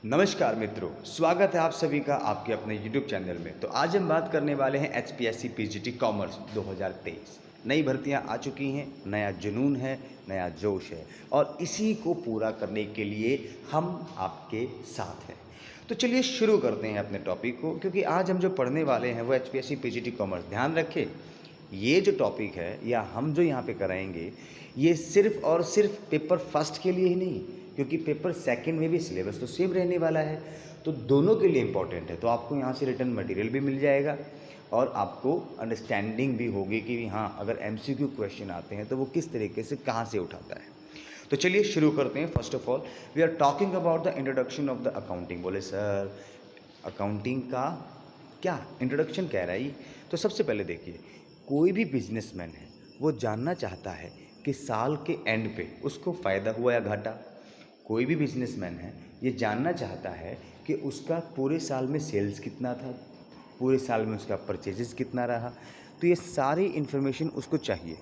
नमस्कार मित्रों, स्वागत है आप सभी का आपके अपने YouTube चैनल में। तो आज हम बात करने वाले हैं HPSC PGT कॉमर्स 2023। नई भर्तियां आ चुकी हैं, नया जुनून है, नया जोश है और इसी को पूरा करने के लिए हम आपके साथ हैं। तो चलिए शुरू करते हैं अपने टॉपिक को, क्योंकि आज हम जो पढ़ने वाले हैं वो HPSC PGT कॉमर्स। ध्यान रखें, ये जो टॉपिक है या हम जो यहाँ पे कराएंगे, ये सिर्फ और सिर्फ पेपर फर्स्ट के लिए ही नहीं, क्योंकि पेपर सेकंड में भी सिलेबस तो सेम रहने वाला है, तो दोनों के लिए इम्पॉर्टेंट है। तो आपको यहाँ से रिटर्न मटेरियल भी मिल जाएगा और आपको अंडरस्टैंडिंग भी होगी कि हाँ, अगर MCQ क्वेश्चन आते हैं तो वो किस तरीके से कहाँ से उठाता है। तो चलिए शुरू करते हैं। First of all we are talking about the introduction of the accounting. बोले सर, अकाउंटिंग का क्या इंट्रोडक्शन कह रहा है ये? तो सबसे पहले देखिए, कोई भी बिजनेसमैन है वो जानना चाहता है कि साल के एंड पे उसको फ़ायदा हुआ या घाटा। कोई भी बिजनेसमैन है ये जानना चाहता है कि उसका पूरे साल में सेल्स कितना था, पूरे साल में उसका परचेजेस कितना रहा। तो ये सारी इन्फॉर्मेशन उसको चाहिए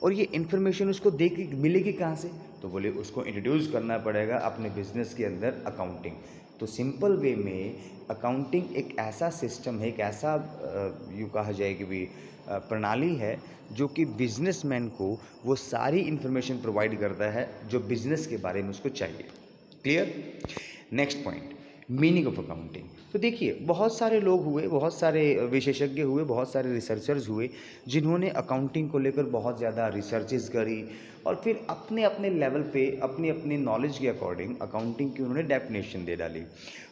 और ये इन्फॉर्मेशन उसको दे के मिलेगी कहाँ से? तो बोले उसको इंट्रोड्यूस करना पड़ेगा अपने बिजनेस के अंदर अकाउंटिंग। तो सिंपल वे में अकाउंटिंग एक ऐसा सिस्टम है, एक ऐसा यूँ कहा जाए कि भी प्रणाली है जो कि बिजनेसमैन को वो सारी इन्फॉर्मेशन प्रोवाइड करता है जो बिजनेस के बारे में उसको चाहिए। Clear? Next point, meaning of accounting. तो देखिए, बहुत सारे लोग हुए, बहुत सारे विशेषज्ञ हुए, बहुत सारे रिसर्चर्स हुए जिन्होंने अकाउंटिंग को लेकर बहुत ज़्यादा रिसर्चेस करी और फिर अपने अपने लेवल पे अपनी अपनी नॉलेज के अकॉर्डिंग अकाउंटिंग की उन्होंने डेफिनेशन दे डाली।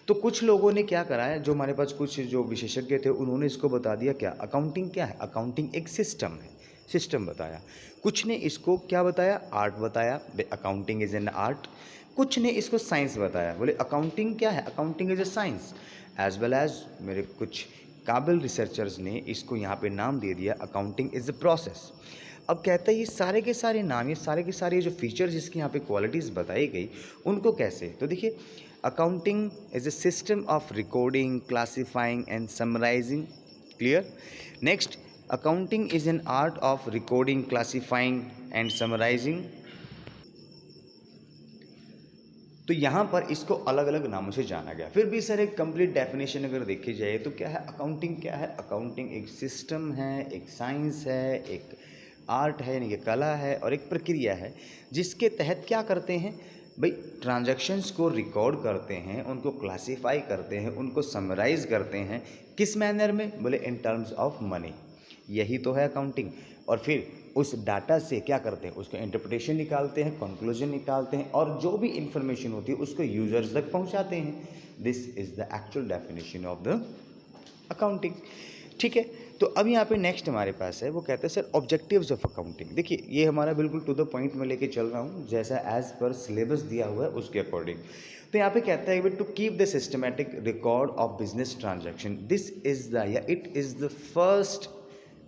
तो कुछ लोगों ने क्या करा है, जो हमारे पास कुछ जो विशेषज्ञ थे उन्होंने इसको बता दिया क्या अकाउंटिंग क्या है। अकाउंटिंग एक सिस्टम है, सिस्टम बताया। कुछ ने इसको क्या बताया, आर्ट बताया, अकाउंटिंग इज एन आर्ट। कुछ ने इसको साइंस बताया, बोले अकाउंटिंग क्या है, accounting is a science. As well as मेरे कुछ काबिल रिसर्चर्स ने इसको यहाँ पे नाम दे दिया अकाउंटिंग इज ए प्रोसेस। अब कहता है ये सारे के सारे नाम, ये सारे के सारे जो फीचर्स इसके यहाँ पे क्वालिटीज़ बताई गई उनको कैसे? तो देखिए, accounting is a system of recording, classifying and summarising. Clear? Next, accounting is an art of recording, classifying and summarising. तो यहाँ पर इसको अलग अलग नामों से जाना गया। फिर भी सर एक कंप्लीट डेफिनेशन अगर देखी जाए तो क्या है अकाउंटिंग? क्या है अकाउंटिंग? एक सिस्टम है, एक साइंस है, एक आर्ट है, यानी कि कला है, और एक प्रक्रिया है जिसके तहत क्या करते हैं भाई, ट्रांजैक्शंस को रिकॉर्ड करते हैं, उनको क्लासीफाई करते हैं, उनको समराइज करते हैं। किस मैनर में? बोले इन टर्म्स ऑफ मनी। यही तो है अकाउंटिंग। और फिर उस डाटा से क्या करते हैं, उसका इंटरप्रिटेशन निकालते हैं, कंक्लूजन निकालते हैं और जो भी इंफॉर्मेशन होती है उसको यूजर्स तक पहुंचाते हैं। This is the actual definition of the accounting. ठीक है, तो अब यहाँ पे नेक्स्ट हमारे पास है, वो कहते हैं सर ऑब्जेक्टिव्स ऑफ अकाउंटिंग। देखिए, ये हमारा बिल्कुल टू द पॉइंट में लेके चल रहा हूँ, जैसा एज पर सिलेबस दिया हुआ है उसके अकॉर्डिंग। तो यहाँ पे कहता है to keep the systematic record of business transaction, this is the या it is the first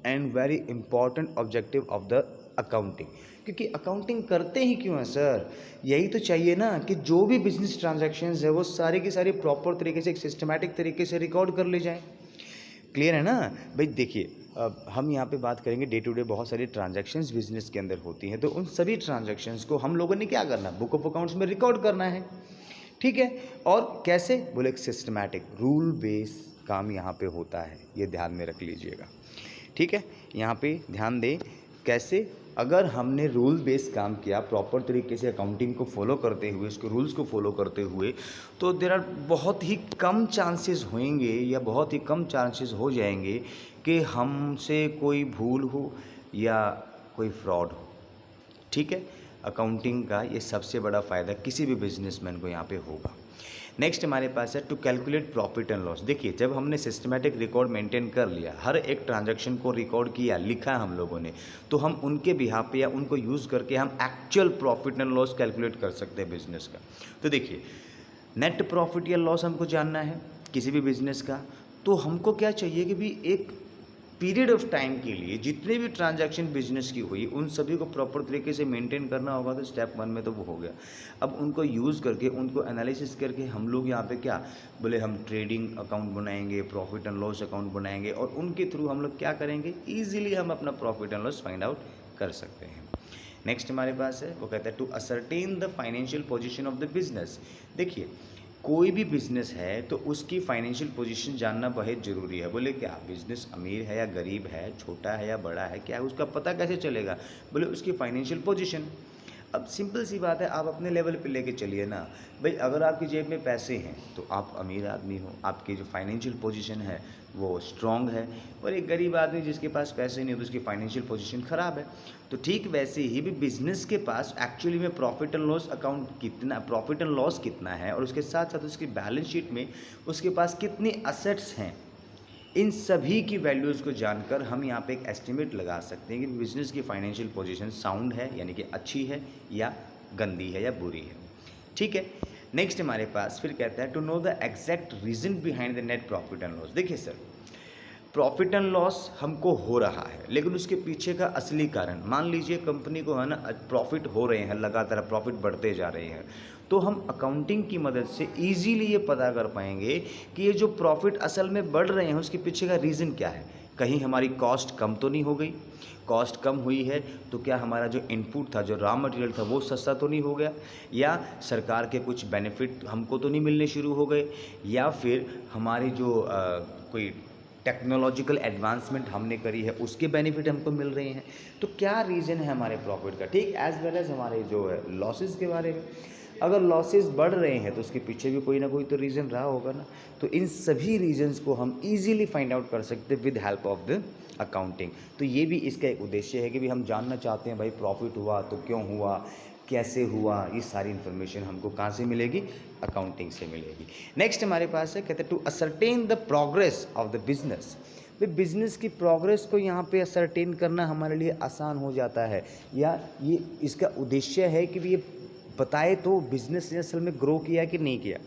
and very important objective of the accounting. क्योंकि अकाउंटिंग करते ही क्यों है सर? यही तो चाहिए ना कि जो भी बिजनेस ट्रांजैक्शंस है वो सारी की सारी प्रॉपर तरीके से, एक सिस्टमैटिक तरीके से रिकॉर्ड कर ले जाएं। क्लियर है ना भाई? देखिए, अब हम यहाँ पे बात करेंगे डे टू डे बहुत सारी ट्रांजैक्शंस बिजनेस के अंदर होती हैं, तो उन सभी ट्रांजैक्शंस को हम लोगों ने क्या करना, बुक ऑफ अकाउंट्स में रिकॉर्ड करना है। ठीक है, और कैसे? बोले एक सिस्टमैटिक रूल बेस काम यहाँ पे होता है, ये ध्यान में रख लीजिएगा। ठीक है, यहाँ पे ध्यान दें कैसे, अगर हमने रूल बेस काम किया प्रॉपर तरीके से अकाउंटिंग को फॉलो करते हुए, उसके रूल्स को फॉलो करते हुए, तो देर आर बहुत ही कम चांसेस होंगे या बहुत ही कम चांसेस हो जाएंगे कि हमसे कोई भूल हो या कोई फ्रॉड हो। ठीक है, अकाउंटिंग का ये सबसे बड़ा फ़ायदा किसी भी बिजनेसमैन को यहाँ पे होगा। नेक्स्ट हमारे पास है to calculate profit and loss. देखिए, जब हमने सिस्टमैटिक रिकॉर्ड मेंटेन कर लिया, हर एक ट्रांजैक्शन को रिकॉर्ड किया, लिखा हम लोगों ने, तो हम उनके बिहाफ पे या उनको यूज़ करके हम actual profit and loss calculate कर सकते हैं बिजनेस का। तो देखिए, नेट प्रॉफिट या लॉस हमको जानना है किसी भी बिजनेस का, तो हमको क्या चाहिए कि भी एक पीरियड ऑफ टाइम के लिए जितने भी ट्रांजैक्शन बिजनेस की हुई उन सभी को प्रॉपर तरीके से मेंटेन करना होगा। तो स्टेप 1 में तो वो हो गया। अब उनको यूज़ करके, उनको एनालिसिस करके हम लोग यहाँ पे क्या बोले, हम ट्रेडिंग अकाउंट बनाएंगे, प्रॉफिट एंड लॉस अकाउंट बनाएंगे और उनके थ्रू हम लोग क्या करेंगे, ईजिली हम अपना profit and loss find out कर सकते हैं। नेक्स्ट हमारे पास है, वो कहता है to ascertain the financial position of the business. देखिए, कोई भी बिजनेस है तो उसकी फाइनेंशियल पोजीशन जानना बहुत ज़रूरी है। बोले क्या बिजनेस अमीर है या गरीब है, छोटा है या बड़ा है, क्या है उसका पता कैसे चलेगा? बोले उसकी फाइनेंशियल पोजीशन। अब सिंपल सी बात है, आप अपने लेवल पे लेके चलिए ना भाई। अगर आपकी जेब में पैसे हैं तो आप अमीर आदमी हो, आपकी जो फाइनेंशियल पोजीशन है वो स्ट्रांग है। और एक गरीब आदमी जिसके पास पैसे नहीं हो तो उसकी फाइनेंशियल पोजीशन ख़राब है। तो ठीक वैसे ही भी बिजनेस के पास एक्चुअली में प्रॉफिट एंड लॉस अकाउंट कितना, प्रॉफिट एंड लॉस कितना है, और उसके साथ साथ उसकी बैलेंस शीट में उसके पास कितनी असेट्स हैं, इन सभी की वैल्यूज़ को जानकर हम यहाँ पे एक एस्टिमेट लगा सकते हैं कि बिजनेस की फाइनेंशियल पोजीशन साउंड है, यानी कि अच्छी है, या गंदी है या बुरी है। ठीक है। नेक्स्ट हमारे पास फिर कहता है to know the exact reason behind the net profit and loss. देखिए सर, प्रॉफिट एंड लॉस हमको हो रहा है, लेकिन उसके पीछे का असली कारण, मान लीजिए कंपनी को है ना प्रॉफिट हो रहे हैं, लगातार प्रॉफिट बढ़ते जा रहे हैं, तो हम अकाउंटिंग की मदद से इजीली ये पता कर पाएंगे कि ये जो प्रॉफिट असल में बढ़ रहे हैं उसके पीछे का रीज़न क्या है। कहीं हमारी कॉस्ट कम तो नहीं हो गई? कॉस्ट कम हुई है तो क्या हमारा जो इनपुट था, जो रॉ मटेरियल था, वो सस्ता तो नहीं हो गया? या सरकार के कुछ बेनिफिट हमको तो नहीं मिलने शुरू हो गए? या फिर हमारी जो कोई टेक्नोलॉजिकल एडवांसमेंट हमने करी है उसके बेनिफिट हमको मिल रहे हैं? तो क्या रीज़न है हमारे प्रॉफिट का, ठीक एज वेल एज हमारे जो है लॉसेस के बारे में। अगर लॉसेस बढ़ रहे हैं तो उसके पीछे भी कोई ना कोई तो रीज़न रहा होगा ना। तो इन सभी रीजंस को हम इजीली फाइंड आउट कर सकते हैं with help of the accounting. तो ये भी इसका एक उद्देश्य है कि भी हम जानना चाहते हैं भाई प्रॉफिट हुआ तो क्यों हुआ, कैसे हुआ, ये सारी इन्फॉर्मेशन हमको कहाँ से मिलेगी? अकाउंटिंग से मिलेगी। नेक्स्ट हमारे पास है, कहते हैं to ascertain the progress of the business. भाई बिजनेस की प्रोग्रेस को यहाँ पे असरटेन करना हमारे लिए आसान हो जाता है, या ये इसका उद्देश्य है कि भी ये बताए तो बिजनेस ने असल में ग्रो किया कि नहीं किया।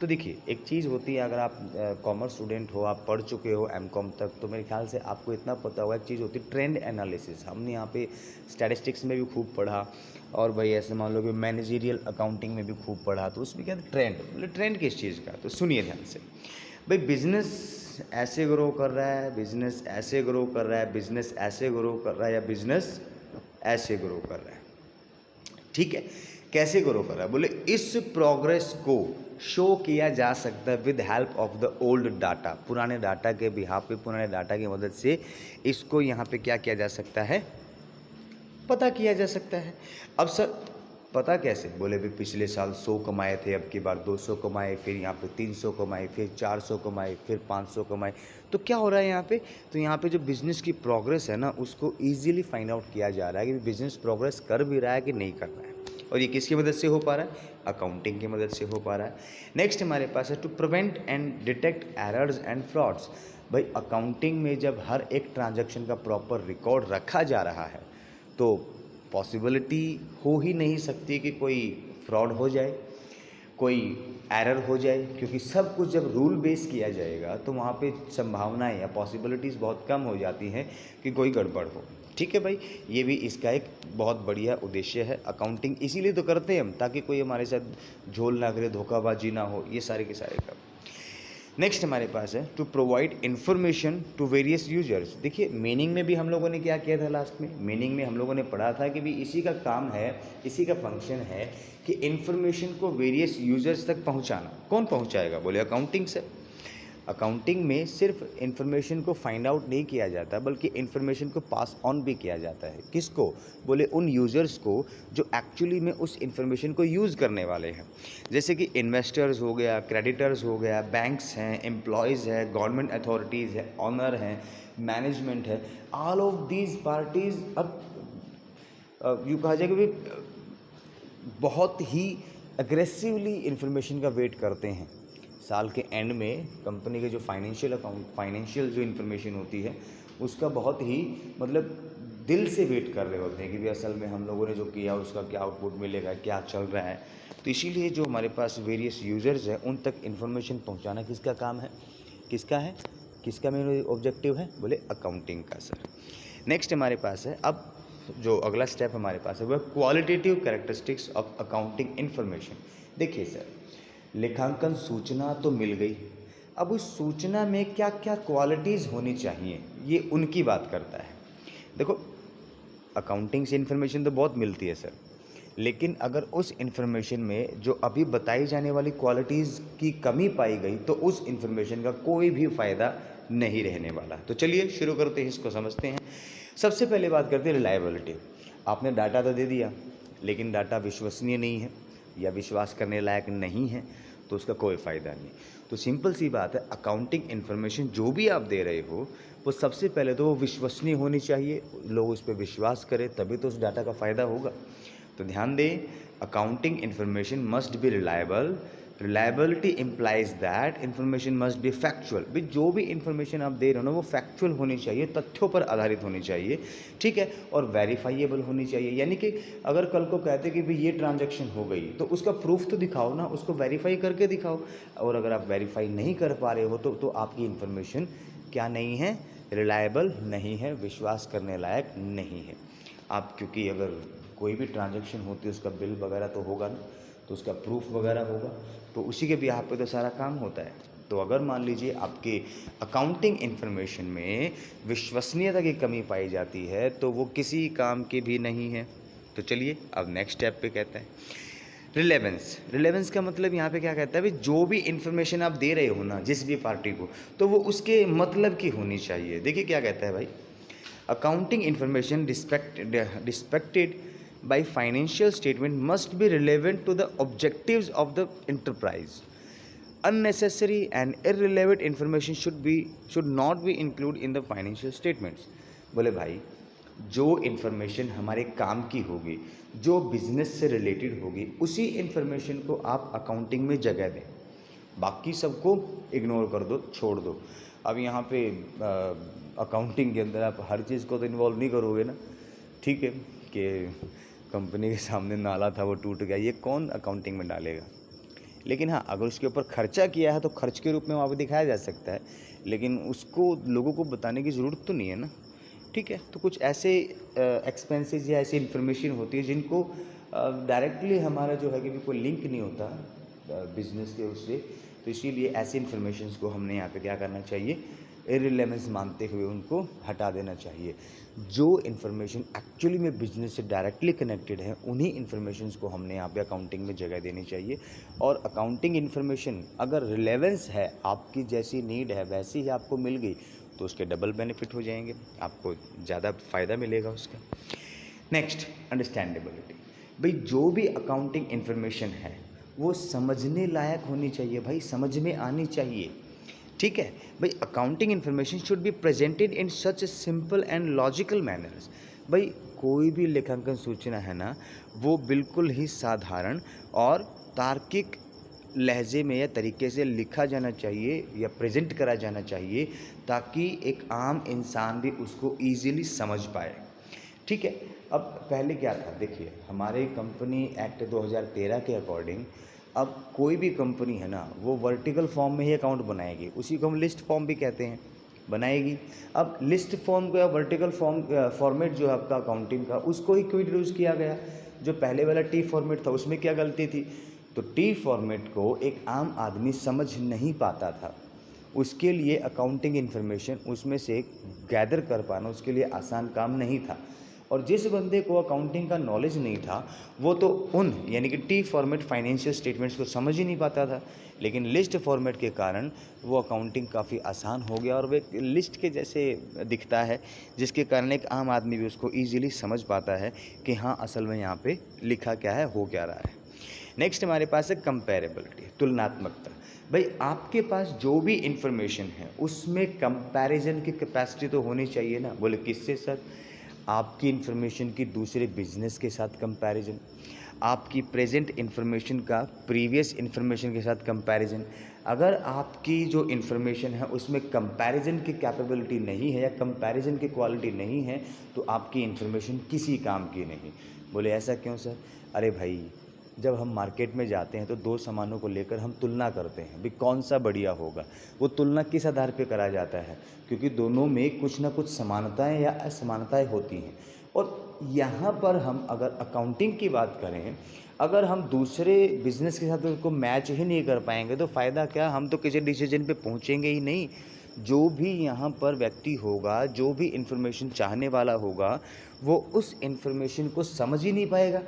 तो देखिए एक चीज़ होती है, अगर आप कॉमर्स स्टूडेंट हो, आप पढ़ चुके हो एमकॉम तक, तो मेरे ख्याल से आपको इतना पता होगा, एक चीज़ होती है ट्रेंड एनालिसिस। हमने यहाँ पे स्टैटिस्टिक्स में भी खूब पढ़ा, और भाई ऐसे मान लो कि मैनेजरियल अकाउंटिंग में भी खूब पढ़ा। तो उसमें क्या ट्रेंड, मतलब ट्रेंड किस चीज़ का, तो सुनिए ध्यान से। भाई बिजनेस ऐसे ग्रो कर रहा है, बिजनेस ऐसे ग्रो कर रहा है, बिजनेस ऐसे ग्रो कर रहा है, या बिजनेस ऐसे ग्रो कर रहा है। ठीक है, कैसे ग्रो कर रहा है? बोले इस प्रोग्रेस को शो किया जा सकता है with help of the old data. पुराने डाटा के बिहाफ पे, पुराने डाटा की मदद से इसको यहाँ पे क्या किया जा सकता है? पता किया जा सकता है। अब सर पता कैसे? बोले भी पिछले साल 100 कमाए थे, अब की बार 200 कमाए, फिर यहाँ पे 300 कमाए, फिर 400 कमाए, फिर 500 कमाए। तो क्या हो रहा है यहाँ पे? तो यहाँ पे जो बिज़नेस की प्रोग्रेस है ना, उसको ईजिली फाइंड आउट किया जा रहा है कि बिज़नेस प्रोग्रेस कर भी रहा है कि नहीं कर रहा है। और ये किसकी मदद से हो पा रहा है? अकाउंटिंग की मदद से हो पा रहा है। नेक्स्ट हमारे पास है to prevent and detect errors and frauds. भाई अकाउंटिंग में जब हर एक ट्रांजैक्शन का प्रॉपर रिकॉर्ड रखा जा रहा है तो पॉसिबिलिटी हो ही नहीं सकती कि कोई फ्रॉड हो जाए, कोई एरर हो जाए, क्योंकि सब कुछ जब रूल बेस किया जाएगा तो वहाँ पे संभावनाएं या पॉसिबिलिटीज़ बहुत कम हो जाती हैं कि कोई गड़बड़ हो। ठीक है भाई, ये भी इसका एक बहुत बढ़िया उद्देश्य है। अकाउंटिंग इसीलिए तो करते हैं हम, ताकि कोई हमारे साथ झोल ना करे, धोखाबाजी ना हो, ये सारे के सारे काम। नेक्स्ट हमारे पास है to provide information to various users. देखिए मीनिंग में भी हम लोगों ने क्या किया था लास्ट में? मीनिंग में हम लोगों ने पढ़ा था कि भी इसी का काम है, इसी का फंक्शन है कि इन्फॉर्मेशन को वेरियस यूजर्स तक पहुंचाना। कौन पहुंचाएगा? बोले अकाउंटिंग से। अकाउंटिंग में सिर्फ इन्फॉर्मेशन को फाइंड आउट नहीं किया जाता, बल्कि इन्फॉर्मेशन को पास ऑन भी किया जाता है। किसको? बोले उन यूज़र्स को जो एक्चुअली में उस इन्फॉर्मेशन को यूज़ करने वाले हैं। जैसे कि इन्वेस्टर्स हो गया, क्रेडिटर्स हो गया, बैंक्स हैं, एम्प्लॉयज़ है, गवर्नमेंट अथॉरिटीज़ है, ऑनर हैं, मैनेजमेंट है। ऑल ऑफ दीज पार्टीज़ अब यूँ कहा जाए कि भी बहुत ही अग्रेसिवली इन्फॉर्मेशन का वेट करते हैं। साल के एंड में कंपनी के जो फाइनेंशियल जो इन्फॉर्मेशन होती है उसका बहुत ही मतलब दिल से वेट कर रहे होते हैं कि भी असल में हम लोगों ने जो किया उसका क्या आउटपुट मिलेगा, क्या चल रहा है। तो इसीलिए जो हमारे पास वेरियस यूज़र्स हैं उन तक इन्फॉर्मेशन पहुंचाना किसका काम है? किसका है? किसका मेन ऑब्जेक्टिव है? बोले अकाउंटिंग का सर। नेक्स्ट हमारे पास है, अब जो अगला स्टेप हमारे पास है वह qualitative characteristics of accounting information. देखिए सर, लेखांकन सूचना तो मिल गई, अब उस सूचना में क्या क्या क्वालिटीज़ होनी चाहिए ये उनकी बात करता है। देखो अकाउंटिंग से इन्फॉर्मेशन तो बहुत मिलती है सर, लेकिन अगर उस इन्फॉर्मेशन में जो अभी बताई जाने वाली क्वालिटीज़ की कमी पाई गई तो उस इन्फॉर्मेशन का कोई भी फ़ायदा नहीं रहने वाला। तो चलिए शुरू करते हैं, इसको समझते हैं। सबसे पहले बात करते हैं रिलायबिलिटी। आपने डाटा तो दे दिया, लेकिन डाटा विश्वसनीय नहीं है या विश्वास करने लायक नहीं है, तो उसका कोई फ़ायदा नहीं। तो सिंपल सी बात है, अकाउंटिंग इन्फॉर्मेशन जो भी आप दे रहे हो वो सबसे पहले तो वो विश्वसनीय होनी चाहिए, लोग उस पर विश्वास करें, तभी तो उस डाटा का फ़ायदा होगा। तो ध्यान दें, accounting information must be reliable. Reliability implies that information must be factual. भाई जो भी इन्फॉर्मेशन आप दे रहे हो ना वो फैक्चुअल होनी चाहिए, तथ्यों पर आधारित होनी चाहिए, ठीक है, और वेरीफाइएबल होनी चाहिए। यानी कि अगर कल को कहते कि भाई ये ट्रांजैक्शन हो गई तो उसका प्रूफ तो दिखाओ ना, उसको वेरीफाई करके दिखाओ। और अगर आप वेरीफाई नहीं कर पा रहे हो तो आपकी इन्फॉर्मेशन क्या नहीं है, रिलायबल नहीं है, विश्वास करने लायक नहीं है। आप क्योंकि अगर कोई भी ट्रांजैक्शन होती है उसका बिल वगैरह तो होगा ना, तो उसका प्रूफ वगैरह होगा, तो उसी के बिहाफ पे तो सारा काम होता है। तो अगर मान लीजिए आपके अकाउंटिंग इन्फॉर्मेशन में विश्वसनीयता की कमी पाई जाती है तो वो किसी काम की भी नहीं है। तो चलिए अब नेक्स्ट स्टेप पे कहते हैं रिलेवेंस। रिलेवेंस का मतलब यहाँ पे क्या कहता है, भाई जो भी इन्फॉर्मेशन आप दे रहे हो ना जिस भी पार्टी को, तो वो उसके मतलब की होनी चाहिए। देखिए क्या कहता है भाई, accounting information respected by financial statement must be relevant to the objectives of the enterprise. Unnecessary and irrelevant information should not be included in the financial statements. बोले भाई जो इन्फॉर्मेशन हमारे काम की होगी, जो बिजनेस से रिलेटेड होगी, उसी इन्फॉर्मेशन को आप अकाउंटिंग में जगह दें, बाकी सबको इग्नोर कर दो, छोड़ दो। अब यहाँ पे अकाउंटिंग के अंदर आप हर चीज़ को तो इन्वॉल्व नहीं करोगे ना, ठीक है, कि कंपनी के सामने नाला था वो टूट गया, ये कौन अकाउंटिंग में डालेगा। लेकिन हाँ, अगर उसके ऊपर खर्चा किया है तो खर्च के रूप में वहाँ पे दिखाया जा सकता है, लेकिन उसको लोगों को बताने की ज़रूरत तो नहीं है ना, ठीक है। तो कुछ ऐसे एक्सपेंसेस या ऐसी इन्फॉर्मेशन होती है जिनको डायरेक्टली हमारा जो है कि कोई लिंक नहीं होता बिजनेस के उससे, तो इसीलिए ऐसी इन्फॉर्मेशंस को हमने यहाँ पे क्या करना चाहिए, इररिलेवेंस मानते हुए उनको हटा देना चाहिए। जो इन्फॉर्मेशन एक्चुअली में बिजनेस से डायरेक्टली कनेक्टेड है उन्हीं इन्फॉर्मेशंस को हमने यहाँ पे अकाउंटिंग में जगह देनी चाहिए। और अकाउंटिंग इन्फॉर्मेशन अगर रिलेवेंस है, आपकी जैसी नीड है वैसी ही आपको मिल गई, तो उसके डबल बेनिफिट हो जाएंगे, आपको ज़्यादा फ़ायदा मिलेगा उसका। Next, understandability. भाई जो भी अकाउंटिंग इन्फॉर्मेशन है वो समझने लायक होनी चाहिए, भाई समझ में आनी चाहिए, ठीक है। भाई accounting information should be presented in such simple and logical manners. भाई कोई भी लेखांकन सूचना है ना, वो बिल्कुल ही साधारण और तार्किक लहजे में या तरीके से लिखा जाना चाहिए या प्रेजेंट करा जाना चाहिए, ताकि एक आम इंसान भी उसको ईजिली समझ पाए, ठीक है। अब पहले क्या था, देखिए हमारे कंपनी एक्ट 2013 के अकॉर्डिंग अब कोई भी कंपनी है ना वो वर्टिकल फॉर्म में ही अकाउंट बनाएगी, उसी को हम लिस्ट फॉर्म भी कहते हैं, बनाएगी। अब लिस्ट फॉर्म का वर्टिकल फॉर्मेट जो है आपका अकाउंटिंग का, उसको ही क्यों इंट्रोड्यूस किया गया। जो पहले वाला टी फॉर्मेट था उसमें क्या गलती थी, तो टी फॉर्मेट को एक आम आदमी समझ नहीं पाता था, उसके लिए अकाउंटिंग इन्फॉर्मेशन उसमें से गैदर कर पाना उसके लिए आसान काम नहीं था। और जिस बंदे को अकाउंटिंग का नॉलेज नहीं था वो तो उन यानी कि टी फॉर्मेट फाइनेंशियल स्टेटमेंट्स को समझ ही नहीं पाता था, लेकिन लिस्ट फॉर्मेट के कारण वो अकाउंटिंग काफ़ी आसान हो गया और वो एक लिस्ट के जैसे दिखता है, जिसके कारण एक आम आदमी भी उसको ईजिली समझ पाता है कि हाँ असल में यहाँ पे लिखा क्या है, हो क्या रहा है। नेक्स्ट हमारे पास है कंपेरेबिलिटी, तुलनात्मकता। भाई आपके पास जो भी इंफॉर्मेशन है उसमें कंपैरिजन की कैपेसिटी तो होनी चाहिए ना। बोले किससे सर, आपकी इन्फॉर्मेशन की दूसरे बिजनेस के साथ कंपैरिजन, आपकी प्रेजेंट इन्फॉर्मेशन का प्रीवियस इन्फॉर्मेशन के साथ कंपैरिजन। अगर आपकी जो इन्फॉर्मेशन है उसमें कंपैरिजन की कैपेबिलिटी नहीं है या कंपैरिजन की क्वालिटी नहीं है तो आपकी इन्फॉर्मेशन किसी काम की नहीं। बोले ऐसा क्यों सर, अरे भाई जब हम मार्केट में जाते हैं तो दो सामानों को लेकर हम तुलना करते हैं, भाई कौन सा बढ़िया होगा। वो तुलना किस आधार पे करा जाता है, क्योंकि दोनों में कुछ ना कुछ समानताएं या असमानताएं होती हैं। और यहाँ पर हम अगर अकाउंटिंग की बात करें, अगर हम दूसरे बिजनेस के साथ उसको मैच ही नहीं कर पाएंगे तो फ़ायदा क्या, हम तो किसी डिसीजन पे पहुँचेंगे ही नहीं। जो भी यहाँ पर व्यक्ति होगा, जो भी इन्फॉर्मेशन चाहने वाला होगा, वो उस इन्फॉर्मेशन को समझ ही नहीं पाएगा,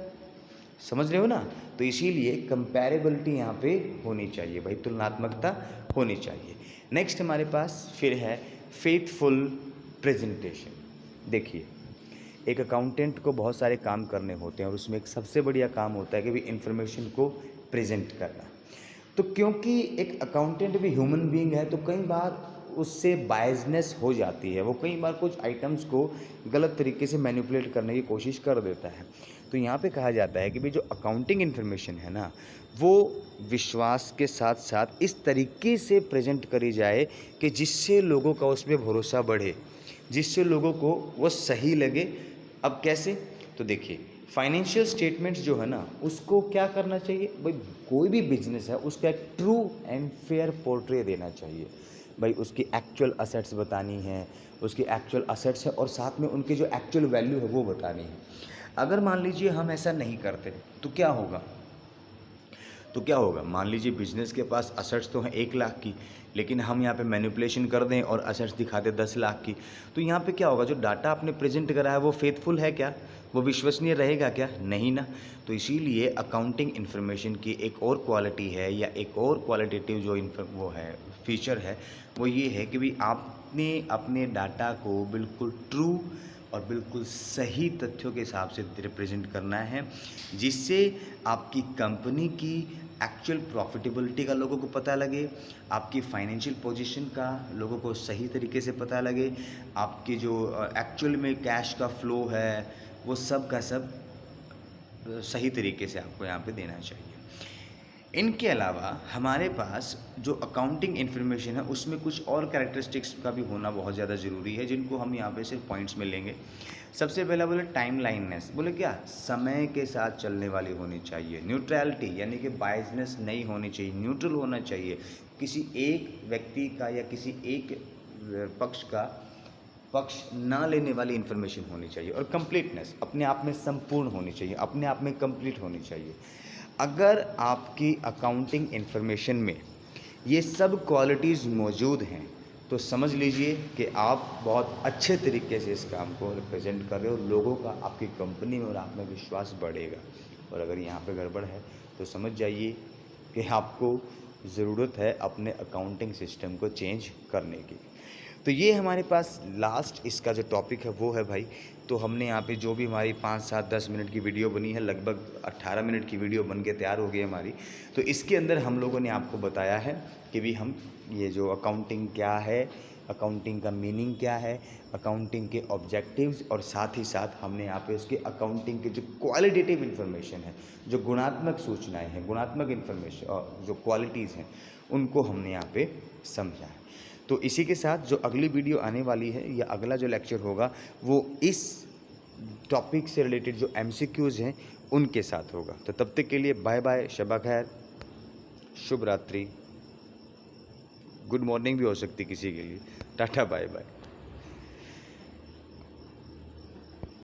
समझ रहे हो ना। तो इसीलिए कंपैरेबिलिटी यहाँ पे होनी चाहिए भाई, तुलनात्मकता होनी चाहिए। नेक्स्ट हमारे पास फिर है फेथफुल प्रेजेंटेशन। देखिए, एक अकाउंटेंट को बहुत सारे काम करने होते हैं और उसमें एक सबसे बढ़िया काम होता है कि भी इंफॉर्मेशन को प्रेजेंट करना। तो क्योंकि एक अकाउंटेंट भी ह्यूमन बीइंग है, तो कई बार उससे बायसनेस हो जाती है, वो कई बार कुछ आइटम्स को गलत तरीके से मैनिपुलेट करने की कोशिश कर देता है। तो यहाँ पे कहा जाता है कि भाई जो अकाउंटिंग इन्फॉर्मेशन है ना, वो विश्वास के साथ साथ इस तरीके से प्रेजेंट करी जाए कि जिससे लोगों का उसमें भरोसा बढ़े, जिससे लोगों को वो सही लगे। अब कैसे? तो देखिए, फाइनेंशियल स्टेटमेंट्स जो है ना, उसको क्या करना चाहिए भाई, कोई भी बिजनेस है उसका एक ट्रू एंड फेयर पोर्ट्रे देना चाहिए भाई। उसकी एक्चुअल असेट्स बतानी है, उसकी एक्चुअल असेट्स है और साथ में उनकी जो एक्चुअल वैल्यू है वो बतानी है। अगर मान लीजिए हम ऐसा नहीं करते तो क्या होगा? तो क्या होगा, मान लीजिए बिजनेस के पास असेट्स तो हैं 1 लाख की, लेकिन हम यहाँ पे मैनिपुलेशन कर दें और असेट्स दिखा दें 10 लाख की। तो यहाँ पे क्या होगा, जो डाटा आपने प्रेजेंट करा है वो फेथफुल है क्या? वो विश्वसनीय रहेगा क्या? नहीं ना। तो इसीलिए अकाउंटिंग इन्फॉर्मेशन की एक और क्वालिटी है, या एक और क्वालिटेटिव जो वो है फीचर है, वो ये है कि भाई आपने अपने डाटा को बिल्कुल ट्रू और बिल्कुल सही तथ्यों के हिसाब से रिप्रेजेंट करना है, जिससे आपकी कंपनी की एक्चुअल प्रॉफिटेबिलिटी का लोगों को पता लगे, आपकी फाइनेंशियल पोजीशन का लोगों को सही तरीके से पता लगे, आपकी जो एक्चुअल में कैश का फ्लो है वो सब का सब सही तरीके से आपको यहाँ पे देना चाहिए। इनके अलावा हमारे पास जो अकाउंटिंग इन्फॉर्मेशन है उसमें कुछ और कैरेक्टरिस्टिक्स का भी होना बहुत ज़्यादा ज़रूरी है, जिनको हम यहाँ पे सिर्फ पॉइंट्स में लेंगे। सबसे पहला बोले टाइम लाइननेस, बोले क्या, समय के साथ चलने वाली होनी चाहिए। न्यूट्रलिटी यानी कि बायसनेस नहीं होनी चाहिए, न्यूट्रल होना चाहिए। किसी एक व्यक्ति का या किसी एक पक्ष का पक्ष ना लेने वाली इन्फॉर्मेशन होनी चाहिए। और कंप्लीटनेस, अपने आप में संपूर्ण होनी चाहिए, अपने आप में कंप्लीट होनी चाहिए। अगर आपकी अकाउंटिंग इन्फॉर्मेशन में ये सब क्वालिटीज़ मौजूद हैं तो समझ लीजिए कि आप बहुत अच्छे तरीके से इस काम को रिप्रेजेंट कर रहे हो, लोगों का आपकी कंपनी में और आप में विश्वास बढ़ेगा। और अगर यहाँ पे गड़बड़ है तो समझ जाइए कि आपको ज़रूरत है अपने अकाउंटिंग सिस्टम को चेंज करने की। तो ये हमारे पास लास्ट इसका जो टॉपिक है वो है भाई। तो हमने यहाँ पे जो भी हमारी 5, 7, 10 मिनट की वीडियो बनी है, लगभग 18 मिनट की वीडियो बन के तैयार हो गई हमारी। तो इसके अंदर हम लोगों ने आपको बताया है कि भी हम ये जो अकाउंटिंग क्या है, अकाउंटिंग का मीनिंग क्या है, अकाउंटिंग के ऑब्जेक्टिव्स, और साथ ही साथ हमने यहाँ पे उसके अकाउंटिंग के जो क्वालिटेटिव इन्फॉर्मेशन है, जो गुणात्मक सूचनाएँ हैं, गुणात्मक इन्फॉर्मेशन और जो क्वालिटीज़ हैं, उनको हमने यहाँ पे समझा है। तो इसी के साथ जो अगली वीडियो आने वाली है या अगला जो लेक्चर होगा वो इस टॉपिक से रिलेटेड जो MCQs हैं उनके साथ होगा। तो तब तक के लिए बाय बाय, शब खैर, शुभ रात्रि, गुड मॉर्निंग भी हो सकती किसी के लिए। Tata, bye bye.